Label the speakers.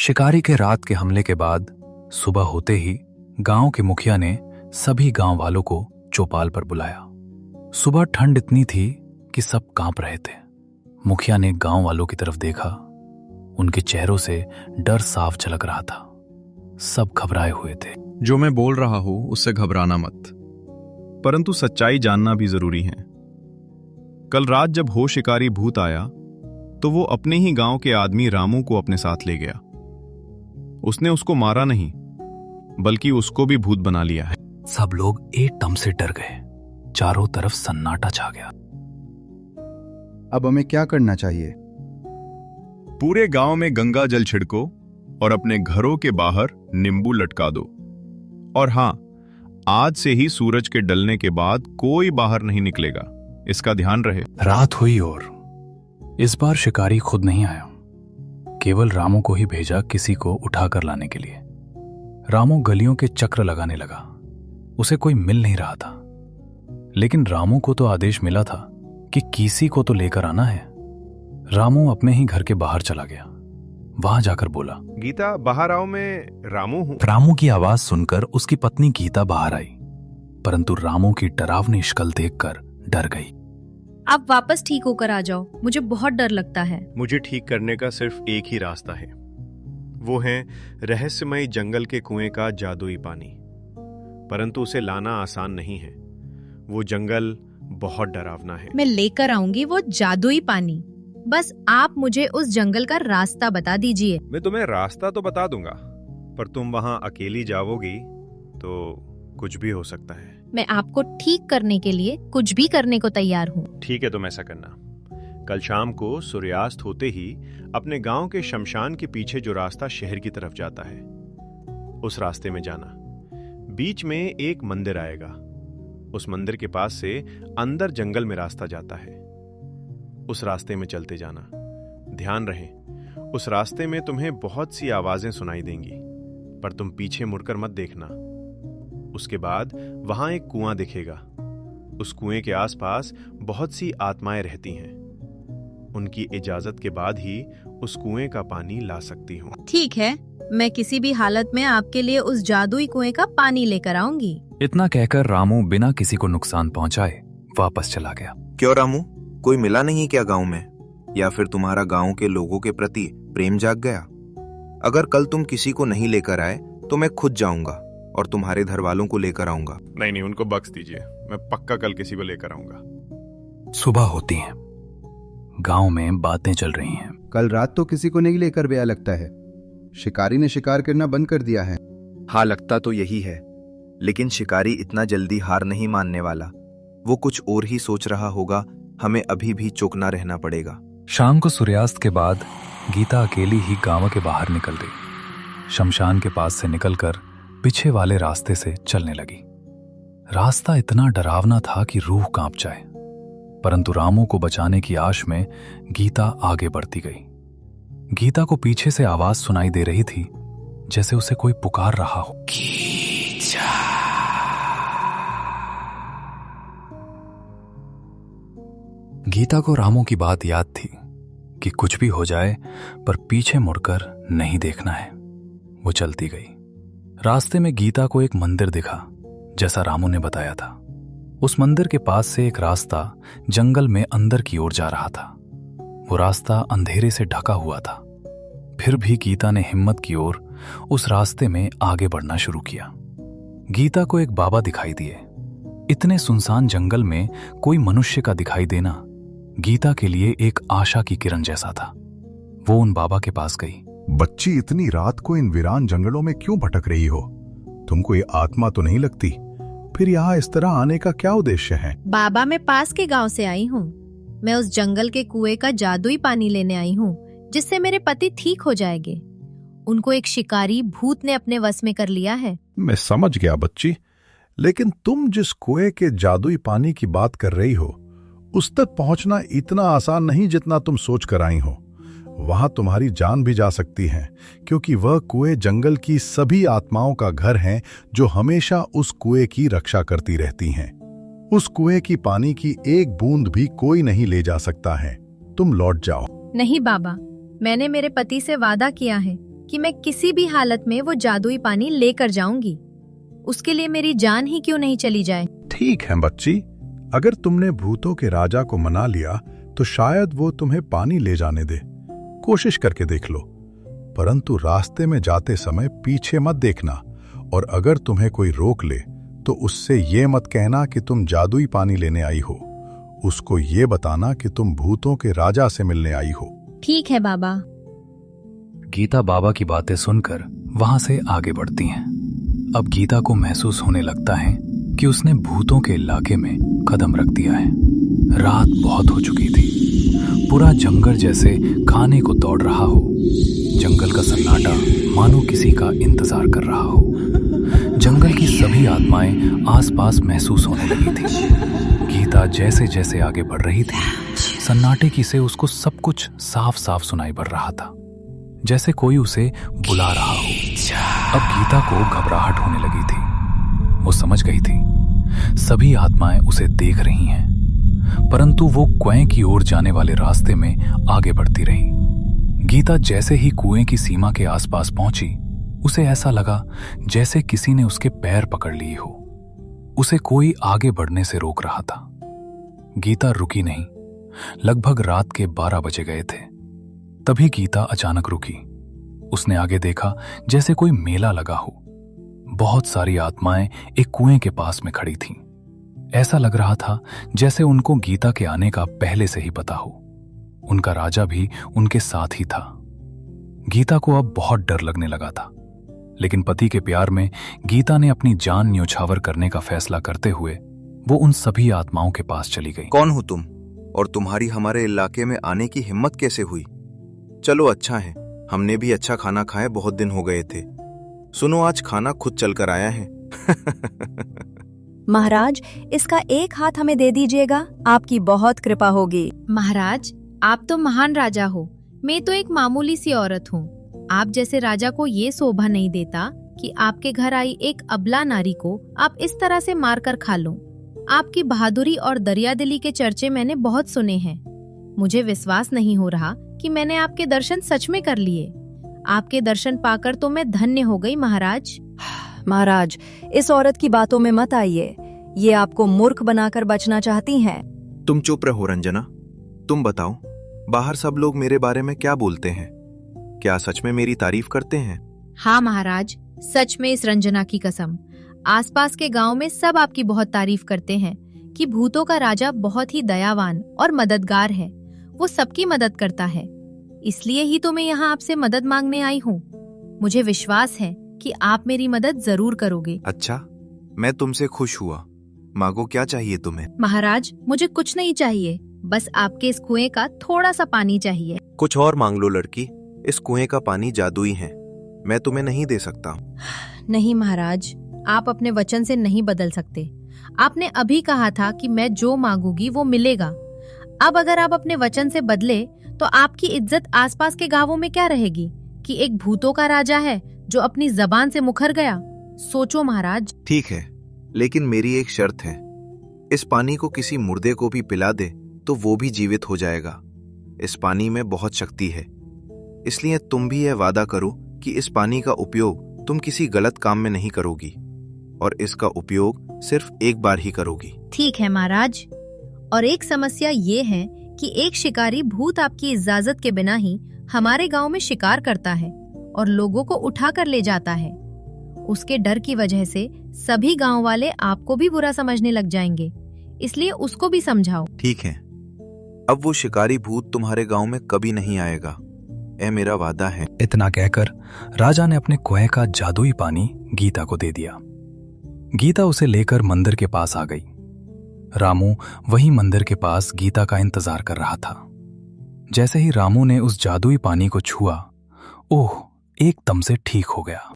Speaker 1: शिकारी के रात के हमले के बाद सुबह होते ही गांव के मुखिया ने सभी गांव वालों को चौपाल पर बुलाया। सुबह ठंड इतनी थी कि सब कांप रहे थे। मुखिया ने गांव वालों की तरफ देखा। उनके चेहरों से डर साफ झलक रहा था। सब घबराए हुए थे।
Speaker 2: जो मैं बोल रहा हूं उससे घबराना मत, परंतु सच्चाई जानना भी जरूरी है। कल रात जब हो शिकारी भूत आया तो वो अपने ही गांव के आदमी रामू को अपने साथ ले गया। उसने उसको मारा नहीं, बल्कि उसको भी भूत बना लिया है।
Speaker 1: सब लोग एकदम से डर गए। चारों तरफ सन्नाटा छा गया।
Speaker 3: अब हमें क्या करना चाहिए?
Speaker 2: पूरे गांव में गंगा जल छिड़को और अपने घरों के बाहर नींबू लटका दो। और हां, आज से ही सूरज के डलने के बाद कोई बाहर नहीं निकलेगा, इसका ध्यान रहे।
Speaker 1: रात हुई और इस बार शिकारी खुद नहीं आया। केवल रामू को ही भेजा किसी को उठाकर लाने के लिए। रामू गलियों के चक्र लगाने लगा। उसे कोई मिल नहीं रहा था, लेकिन रामू को तो आदेश मिला था कि किसी को तो लेकर आना है। रामू अपने ही घर के बाहर चला गया। वहां जाकर बोला,
Speaker 4: गीता बाहर आओ, मैं रामू हूं।
Speaker 1: रामू की आवाज सुनकर उसकी पत्नी गीता बाहर आई, परंतु रामू की डरावनी शक्ल देखकर डर गई।
Speaker 5: आप वापस ठीक होकर आ जाओ, मुझे बहुत डर लगता है।
Speaker 4: मुझे ठीक करने का सिर्फ एक ही रास्ता है, वो है रहस्यमय जंगल के कुएं का जादुई पानी। परंतु उसे लाना आसान नहीं है। वो जंगल बहुत डरावना है।
Speaker 5: मैं लेकर आऊंगी वो जादुई पानी, बस आप मुझे उस जंगल का रास्ता बता दीजिए।
Speaker 4: मैं तुम्हें रास्ता तो बता दूंगा, पर तुम वहां अकेली जाओगी तो कुछ भी हो सकता है।
Speaker 5: मैं आपको ठीक करने के लिए कुछ भी करने को तैयार हूँ।
Speaker 4: ठीक है, तुम ऐसा करना, कल शाम को सूर्यास्त होते ही अपने गांव के शमशान के पीछे जो रास्ता शहर की तरफ जाता है, उस रास्ते में जाना। बीच में एक मंदिर आएगा। उस मंदिर के पास से अंदर जंगल में रास्ता जाता है। उस रास्ते में चलते जाना। ध्यान रहे, उस रास्ते में तुम्हें बहुत सी आवाजें सुनाई देंगी, पर तुम पीछे मुड़कर मत देखना। उसके बाद वहां एक कुआं दिखेगा। उस कुएं के आसपास बहुत सी आत्माएं रहती हैं। उनकी इजाजत के बाद ही उस कुएं का पानी ला सकती हूँ।
Speaker 5: ठीक है, मैं किसी भी हालत में आपके लिए उस जादुई कुएं का पानी लेकर आऊंगी।
Speaker 1: इतना कहकर रामू बिना किसी को नुकसान पहुंचाए वापस चला गया।
Speaker 6: क्यों रामू, कोई मिला नहीं क्या गांव में? या फिर तुम्हारा गांव के लोगों के प्रति प्रेम जाग गया? अगर कल तुम किसी को नहीं लेकर आए तो मैं खुद जाऊंगा और तुम्हारे घर वालों को लेकर आऊंगा।
Speaker 4: नहीं, उनको बख्श दीजिए, मैं पक्का कल किसी को लेकर आऊंगा।
Speaker 1: सुबह होती है। गांव में बातें चल रही हैं।
Speaker 3: कल रात तो किसी को नहीं लेकर गया लगता है। शिकारी ने शिकार करना बंद कर दिया है।
Speaker 6: हाँ, लगता तो यही है, लेकिन शिकारी इतना जल्दी हार नहीं मानने वाला। वो कुछ और ही सोच रहा होगा। हमें अभी भी चौकना रहना पड़ेगा।
Speaker 1: शाम को सूर्यास्त के बाद गीता अकेली ही गांव के बाहर निकल गई। शमशान के पास से निकलकर पीछे वाले रास्ते से चलने लगी। रास्ता इतना डरावना था कि रूह कांप जाए, परंतु रामू को बचाने की आश में गीता आगे बढ़ती गई। गीता को पीछे से आवाज सुनाई दे रही थी, जैसे उसे कोई पुकार रहा हो। गीता को रामू की बात याद थी कि कुछ भी हो जाए पर पीछे मुड़कर नहीं देखना है। वो चलती गई। रास्ते में गीता को एक मंदिर दिखा, जैसा रामू ने बताया था। उस मंदिर के पास से एक रास्ता जंगल में अंदर की ओर जा रहा था। वो रास्ता अंधेरे से ढका हुआ था। फिर भी गीता ने हिम्मत की ओर उस रास्ते में आगे बढ़ना शुरू किया। गीता को एक बाबा दिखाई दिए। इतने सुनसान जंगल में कोई मनुष्य का दिखाई देना गीता के लिए एक आशा की किरण जैसा था। वो उन बाबा के पास गई।
Speaker 7: बच्ची, इतनी रात को इन वीरान जंगलों में क्यों भटक रही हो? तुमको ये आत्मा तो नहीं लगती? फिर यहाँ इस तरह आने का क्या उद्देश्य है?
Speaker 5: बाबा, मैं पास के गांव से आई हूँ। मैं उस जंगल के कुएं का जादुई पानी लेने आई हूँ, जिससे मेरे पति ठीक हो जाएंगे। उनको एक शिकारी भूत ने अपने वश में कर लिया है।
Speaker 7: मैं समझ गया बच्ची, लेकिन तुम जिस कुएं के जादुई पानी की बात कर रही हो, उस तक पहुंचना इतना आसान नहीं जितना तुम सोच कर आई हो। वहां तुम्हारी जान भी जा सकती है, क्योंकि वह कुएं जंगल की सभी आत्माओं का घर है, जो हमेशा उस कुएं की रक्षा करती रहती हैं। उस कुएं की पानी की एक बूंद भी कोई नहीं ले जा सकता है। तुम लौट जाओ।
Speaker 5: नहीं बाबा, मैंने मेरे पति से वादा किया है कि मैं किसी भी हालत में वो जादुई पानी लेकर जाऊंगी, उसके लिए मेरी जान ही क्यों नहीं चली जाए।
Speaker 7: ठीक है बच्ची, अगर तुमने भूतों के राजा को मना लिया तो शायद वो तुम्हें पानी ले जाने दे। कोशिश करके देख लो, परंतु रास्ते में जाते समय पीछे मत देखना, और अगर तुम्हें कोई रोक ले तो उससे ये मत कहना कि तुम जादुई पानी लेने आई हो। उसको ये बताना कि तुम भूतों के राजा से मिलने आई हो।
Speaker 5: ठीक है बाबा।
Speaker 1: गीता बाबा की बातें सुनकर वहां से आगे बढ़ती हैं। अब गीता को महसूस होने लगता है कि उसने भूतों के इलाके में कदम रख दिया है। रात बहुत हो चुकी थी, पूरा जंगल जैसे खाने को दौड़ रहा हो। जंगल का सन्नाटा मानो किसी का इंतजार कर रहा हो। जंगल की सभी आत्माएं आसपास महसूस होने लगी थी। गीता जैसे जैसे आगे बढ़ रही थी, सन्नाटे की से उसको सब कुछ साफ साफ सुनाई पड़ रहा था, जैसे कोई उसे बुला रहा हो। अब गीता को घबराहट होने लगी थी। वो समझ गई थी सभी आत्माएं उसे देख रही हैं, परंतु वो कुएं की ओर जाने वाले रास्ते में आगे बढ़ती रही। गीता जैसे ही कुएं की सीमा के आसपास पहुंची, उसे ऐसा लगा जैसे किसी ने उसके पैर पकड़ लिए हो। उसे कोई आगे बढ़ने से रोक रहा था। गीता रुकी नहीं। लगभग रात के 12 बजे गए थे। तभी गीता अचानक रुकी। उसने आगे देखा जैसे कोई मेला लगा हो। बहुत सारी आत्माएं एक कुएं के पास में खड़ी थीं। ऐसा लग रहा था जैसे उनको गीता के आने का पहले से ही पता हो। उनका राजा भी उनके साथ ही था। गीता को अब बहुत डर लगने लगा था, लेकिन पति के प्यार में गीता ने अपनी जान न्योछावर करने का फैसला करते हुए वो उन सभी आत्माओं के पास चली गई।
Speaker 6: कौन हो तुम, और तुम्हारी हमारे इलाके में आने की हिम्मत कैसे हुई? चलो अच्छा है, हमने भी अच्छा खाना खाए बहुत दिन हो गए थे। सुनो, आज खाना खुद चलकर आया है।
Speaker 8: महाराज, इसका एक हाथ हमें दे दीजिएगा, आपकी बहुत कृपा होगी।
Speaker 5: महाराज, आप तो महान राजा हो, मैं तो एक मामूली सी औरत हूँ। आप जैसे राजा को ये शोभा नहीं देता कि आपके घर आई एक अबला नारी को आप इस तरह से मारकर खा लो। आपकी बहादुरी और दरियादिली के चर्चे मैंने बहुत सुने हैं। मुझे विश्वास नहीं हो रहा कि मैंने आपके दर्शन सच में कर लिए। आपके दर्शन पाकर तो मैं धन्य हो गई महाराज।
Speaker 8: महाराज, इस औरत की बातों में मत आइए, ये आपको मूर्ख बनाकर बचना चाहती हैं।
Speaker 6: तुम चुप रहो रंजना। तुम बताओ, बाहर सब लोग मेरे बारे में क्या बोलते हैं? क्या सच में मेरी तारीफ करते हैं?
Speaker 5: हाँ महाराज, सच में इस रंजना की कसम, आसपास के गांव में सब आपकी बहुत तारीफ करते हैं कि भूतों का राजा बहुत ही दयावान और मददगार है। वो सबकी मदद करता है, इसलिए ही तो मैं यहाँ आपसे मदद मांगने आई हूँ। मुझे विश्वास है कि आप मेरी मदद जरूर करोगे।
Speaker 6: अच्छा, मैं तुमसे खुश हुआ। मांगो, क्या चाहिए तुम्हें?
Speaker 5: महाराज, मुझे कुछ नहीं चाहिए, बस आपके इस कुएं का थोड़ा सा पानी चाहिए।
Speaker 6: कुछ और मांग लो लड़की, इस कुएं का पानी जादुई है, मैं तुम्हें नहीं दे सकता।
Speaker 5: नहीं महाराज, आप अपने वचन से नहीं बदल सकते। आपने अभी कहा था कि मैं जो मांगूंगी वो मिलेगा। अब अगर आप अपने वचन से बदले तो आपकी इज्जत आसपास के गांवों में क्या रहेगी कि एक भूतों का राजा है जो अपनी जबान से मुखर गया। सोचो महाराज।
Speaker 6: ठीक है, लेकिन मेरी एक शर्त है। इस पानी को किसी मुर्दे को भी पिला दे तो वो भी जीवित हो जाएगा। इस पानी में बहुत शक्ति है, इसलिए तुम भी यह वादा करो कि इस पानी का उपयोग तुम किसी गलत काम में नहीं करोगी और इसका उपयोग सिर्फ एक बार ही करोगी।
Speaker 5: ठीक है महाराज, और एक समस्या ये है कि एक शिकारी भूत आपकी इजाजत के बिना ही हमारे गांव में शिकार करता है और लोगों को उठा कर ले जाता है। उसके डर की वजह से सभी गांव वाले आपको भी बुरा समझने लग जाएंगे, इसलिए उसको भी समझाओ।
Speaker 6: ठीक है, अब वो शिकारी भूत तुम्हारे गांव में कभी नहीं आएगा, यह मेरा वादा है।
Speaker 1: इतना कहकर राजा ने अपने कुएं का जादुई पानी गीता को दे दिया। गीता उसे लेकर मंदिर के पास आ गई। रामू वही मंदिर के पास गीता का इंतजार कर रहा था। जैसे ही रामू ने उस जादुई पानी को छुआ, ओह, एकदम से ठीक हो गया।